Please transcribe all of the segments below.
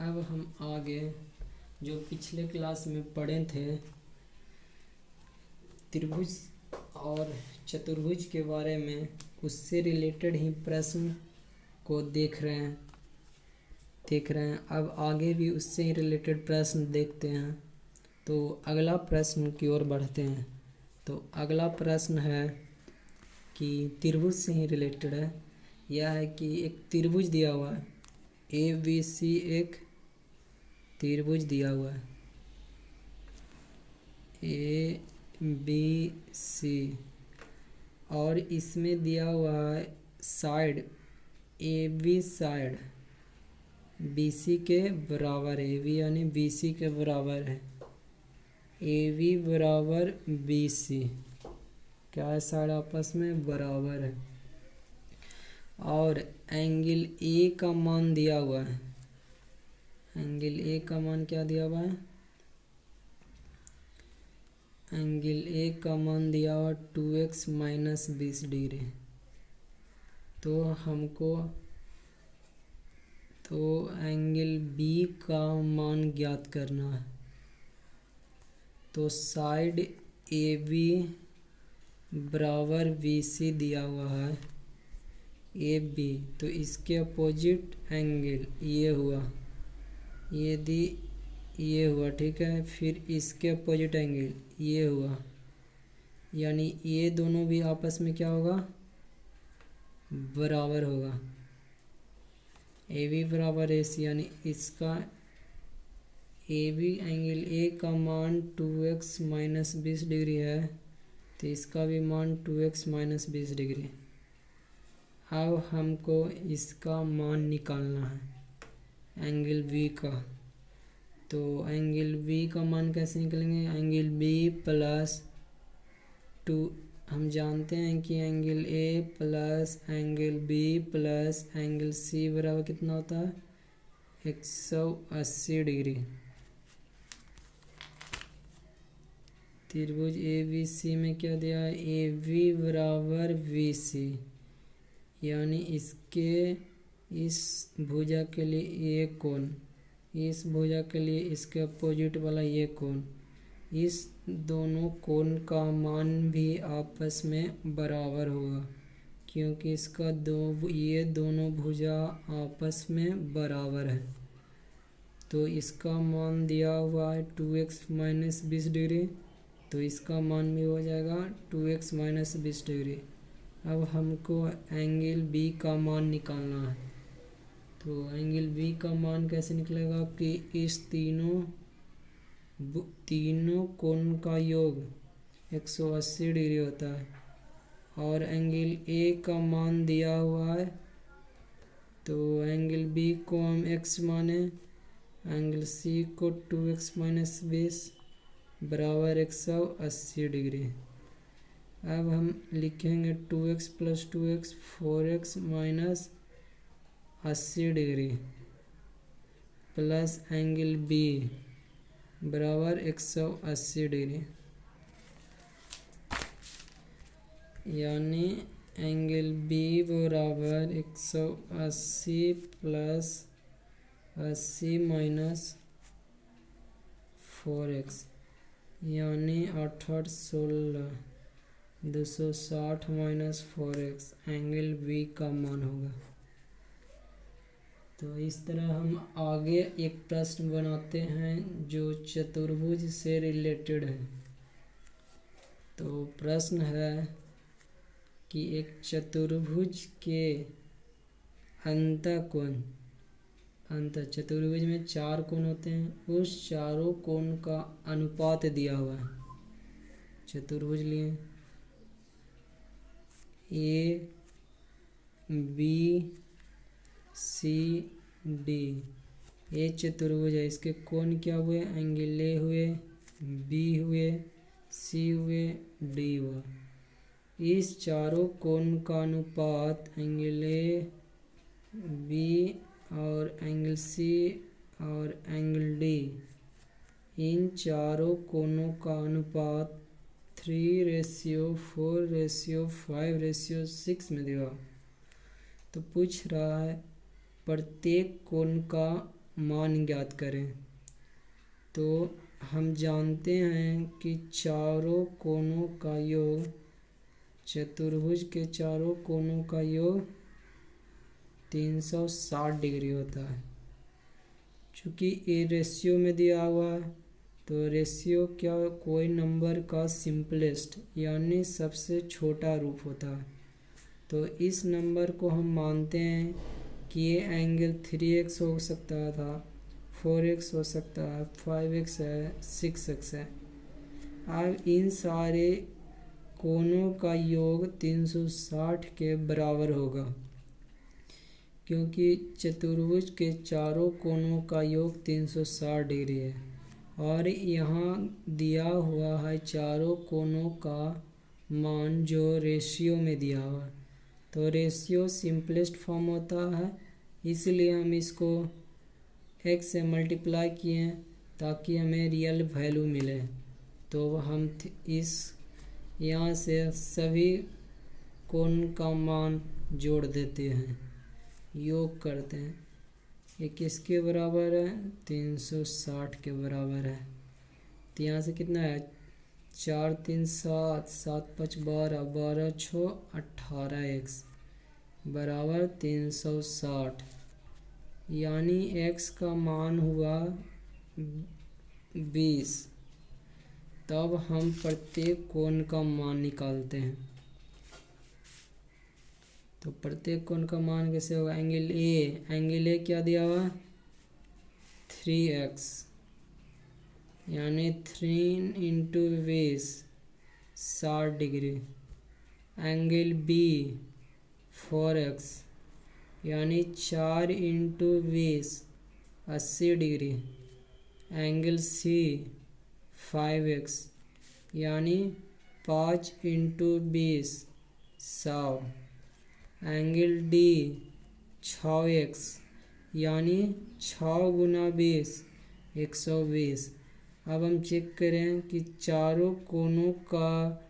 अब हम आगे जो पिछले क्लास में पढ़े थे त्रिभुज और चतुर्भुज के बारे में, उससे रिलेटेड ही प्रश्न को देख रहे हैं। अब आगे भी उससे ही रिलेटेड प्रश्न देखते हैं। तो अगला प्रश्न की ओर बढ़ते हैं। तो अगला प्रश्न है कि त्रिभुज से ही रिलेटेड है। यह है कि एक त्रिभुज दिया हुआ है, ABC एक त्रिभुज दिया हुआ है ABC, और इसमें दिया हुआ है साइड AB साइड BC के बराबर है। AB यानी BC के बराबर है। AB बराबर BC, क्या है, साइड आपस में बराबर है। और एंगल A का मान दिया हुआ है। एंगल A का मान क्या दिया हुआ है? एंगल A का मान दिया हुआ 2x माइनस 20 डिग्री। तो एंगल B का मान ज्ञात करना है। तो साइड AB बराबर BC दिया हुआ है AB, तो इसके अपोजिट एंगल ये हुआ, यदि ये हुआ, ठीक है। फिर इसके अपोजिट एंगल ये हुआ, यानी ये दोनों भी आपस में क्या होगा? बराबर होगा। AB बराबर AC, यानी इसका AB एंगल A का मान 2x माइनस 20 डिग्री है, तो इसका भी मान 2x माइनस 20 डिग्री। अब हमको इसका मान निकालना है एंगल B का। तो एंगल B का मान कैसे निकलेंगे? एंगल B प्लस 2, हम जानते हैं कि angle A plus angle B plus angle C बराबर कितना होता है? 180 डिग्री। त्रिभुज ABC में क्या दिया है? AB बराबर BC, यानी इसके इस भुजा के लिए ये कोण, इस भुजा के लिए इसके अपोजिट वाला ये कोण, इस दोनों कोण का मान भी आपस में बराबर होगा, क्योंकि इसका ये दोनों भुजा आपस में बराबर है। तो इसका मान दिया हुआ है 2x माइनस 20 डिग्री, तो इसका मान भी हो जाएगा 2x माइनस 20 डिग्री। अब हमको एंगल B का मान निकालना है। तो एंगल B का मान कैसे निकलेगा कि इस तीनों कोण का योग 180 डिग्री होता है, और एंगल A का मान दिया हुआ है, तो एंगल B को हम x माने, एंगल C को 2x माइनस 20 बराबर 180 डिग्री। अब हम लिखेंगे 2x plus 2x 4x minus 80 degree plus angle B बराबर 180 डिग्री, यानी एंगल B बराबर 180 प्लस 80 माइनस 4x, यानी 8 8 16 260 माइनस 4x एंगल B का मान होगा। तो इस तरह हम आगे एक प्रश्न बनाते हैं जो चतुर्भुज से रिलेटेड है। तो प्रश्न है कि एक चतुर्भुज के चतुर्भुज में 4 कोण होते हैं, उस चारों कोण का अनुपात दिया हुआ है। चतुर्भुज लिए A B C D, ये चतुर्भुज है। इसके कोण क्या हुए? एंगल A हुए, B हुए, C हुए, D हुआ। इस चारों कोण का अनुपात एंगल A, B और एंगल C और एंगल D, इन चारों कोणों का अनुपात 3:4:5:6 में दिया। तो पूछ रहा है प्रत्येक कोण का मान ज्ञात करें। तो हम जानते हैं कि चारों कोनों का योग, चतुर्भुज के चारों कोनों का योग 360 डिग्री होता है। चूँकि ये रेशियो में दिया हुआ है, तो रेशियो क्या, कोई नंबर का सिंपलेस्ट यानी सबसे छोटा रूप होता है। तो इस नंबर को हम मानते हैं कि ये एंगल 3x हो सकता था, 4x हो सकता है, 5x है, 6x है। अब इन सारे कोनों का योग 360 के बराबर होगा, क्योंकि चतुर्भुज के चारों कोनों का योग 360 डिग्री है। और यहाँ दिया हुआ है चारों कोनों का मान जो रेशियो में दिया हुआ है। तो रेशियो सिंपलेस्ट फॉर्म होता है, इसलिए हम इसको x से मल्टीप्लाई किए हैं ताकि हमें रियल वैल्यू मिले। तो हम इस यहाँ से सभी कोण का मान जोड़ देते हैं, योग करते हैं। ये किसके बराबर है? 360 के बराबर है। तो यहाँ से कितना है? 4 3 7, 7 5 12, 12 6 18x बराबर 360, यानी x का मान हुआ 20। तब हम प्रत्येक कोण का मान निकालते हैं। तो प्रत्येक कोण का मान कैसे होगा? एंगल ए क्या दिया हुआ? 3x, यानी 3 × 20 60 डिग्री। एंगल बी 4x, यानी 4 × 20 80 डिग्री। एंगल सी 5x, यानी 5 × 20 100। एंगल डी 6x, यानी 6 × 20 120। अब हम चेक करें कि चारों कोनों का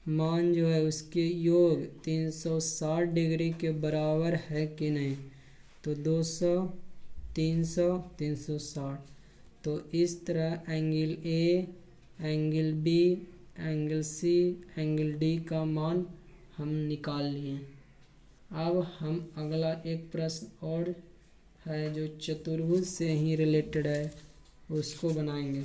मान जो है उसके योग 360 डिग्री के बराबर है कि नहीं। तो 200 300 360। तो इस तरह angle A, angle B, angle C, angle D का मान हम निकाल लिए। अब हम अगला एक प्रश्न और है जो चतुर्भुज से ही रिलेटेड है, उसको बनाएंगे।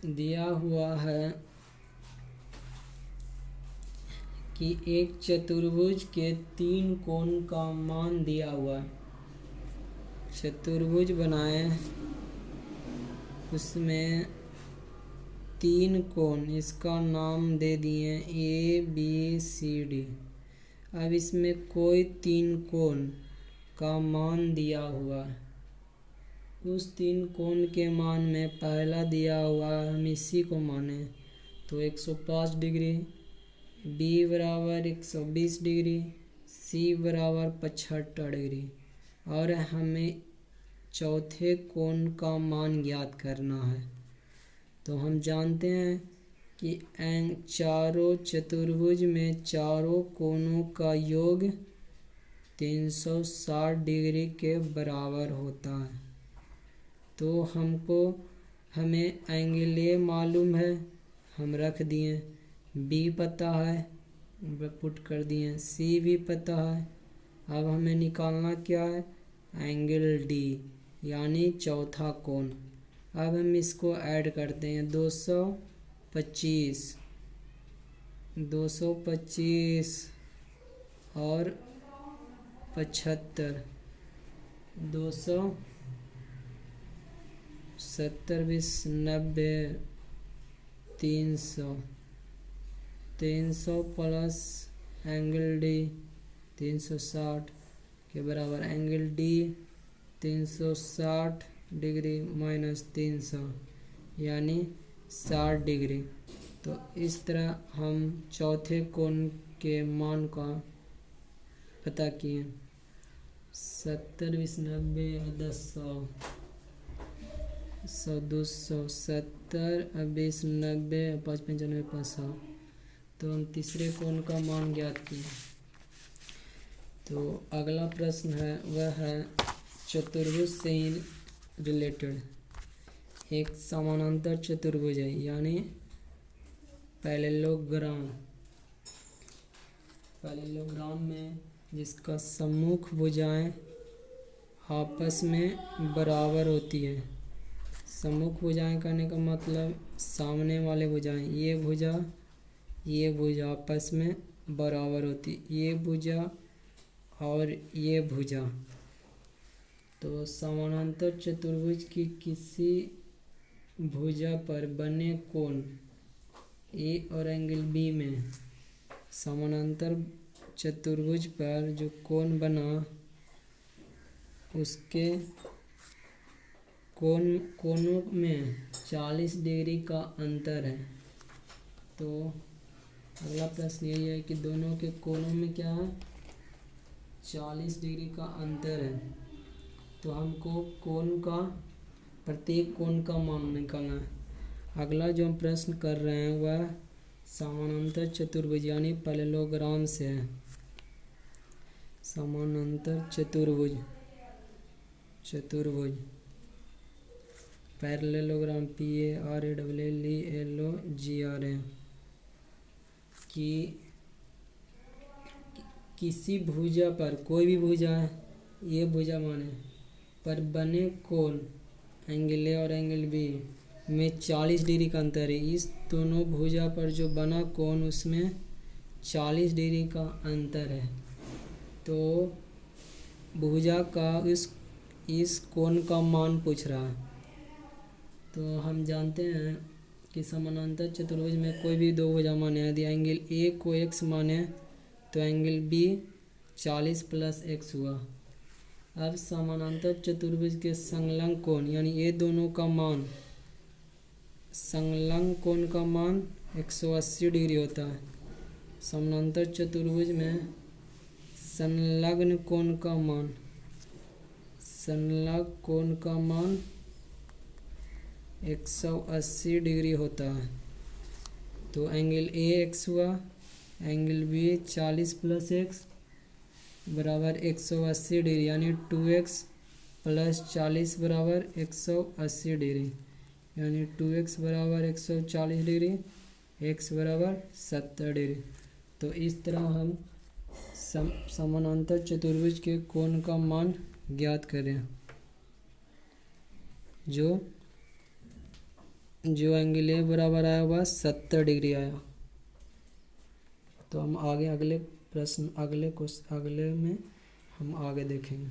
दिया हुआ है कि एक चतुर्भुज के 3 कोण का मान दिया हुआ है। चतुर्भुज बनाए, उसमें 3 कोण, इसका नाम दे दिए ABCD। अब इसमें कोई 3 कोण का मान दिया हुआ है। उस 3 कोण के मान में पहला दिया हुआ हम इसी को माने तो 105 डिग्री, बी बराबर 120 डिग्री, सी बराबर 75 डिग्री। और हमें चौथे कोण का मान ज्ञात करना है। तो हम जानते हैं कि चारों चतुर्भुज में चारों कोणों का योग 360 डिग्री के बराबर होता है। तो हमें एंगल ए मालूम है, हम रख दिए। बी पता है, पुट कर दिए। सी भी पता है। अब हमें निकालना क्या है? एंगल डी, यानी चौथा कोण। अब हम इसको ऐड करते हैं। 225 और 75, 270 20 90, 300 प्लस एंगल डी 360 के बराबर। एंगल डी 360 डिग्री माइनस 300, यानी 60 डिग्री। तो इस तरह हम चौथे कोण के मान का पता किए। 70 20 90 10 100 200 70 20 90 5 95 500। तो हम तीसरे कोण का मान ज्ञात किए। तो अगला प्रश्न है वह है चतुर्भुज से ही रिलेटेड एक समानांतर चतुर्भुज है, यानी पैरेललोग्राम में जिसका सम्मुख भुजाएं आपस में बराबर होती है। सम्मुख भुजाएं करने का मतलब सामने वाले भुजाएं, ये भुजा आपस में बराबर होती, ये भुजा और ये भुजा। तो समानांतर चतुर्भुज की किसी भुजा पर बने कोण ए और एंगल बी में, समानांतर चतुर्भुज पर जो कोण बना उसके कोणों में 40 डिग्री का अंतर है। तो अगला प्रश्न यही है कि दोनों के कोणों में क्या है, 40 डिग्री का अंतर है। तो हमको प्रत्येक कोण का मान निकालना है। अगला जो हम प्रश्न कर रहे हैं वह समानांतर चतुर्भुज यानी पैरेललोग्राम से है। समानांतर चतुर्भुज पैरेललोग्राम PARALLELOGR है कि किसी भुजा पर, कोई भी भुजा है, ये भुजा माने पर बने कोण एंगल ए और एंगल बी में 40 डिग्री का अंतर है। इस दोनों भुजा पर जो बना कोण उसमें 40 डिग्री का अंतर है। तो भुजा का इस कोण का मान पूछ रहा है। तो हम जानते हैं कि समानांतर चतुर्भुज में कोई भी दो भुजा माने, यदि एंगल ए को x माने तो एंगल बी 40 + x हुआ। अब समानांतर चतुर्भुज के संलग्न कोण यानी ये दोनों का मान, संलग्न कोण का मान 180 डिग्री होता है। समानांतर चतुर्भुज में संलग्न कोण का मान 180 डिग्री होता है। तो एंगल ए x हुआ, एंगल बी 40 + x बराबर 180 डिग्री, यानी 2x + 40 बराबर 180 डिग्री, यानी 2x बराबर 140 डिग्री, x बराबर 70 डिग्री। तो इस तरह हम समानांतर चतुर्भुज के कोण का मान ज्ञात करें। जो एंगल ए बराबर आया हुआ 70 डिग्री आया। तो हम आगे अगले में हम आगे देखेंगे।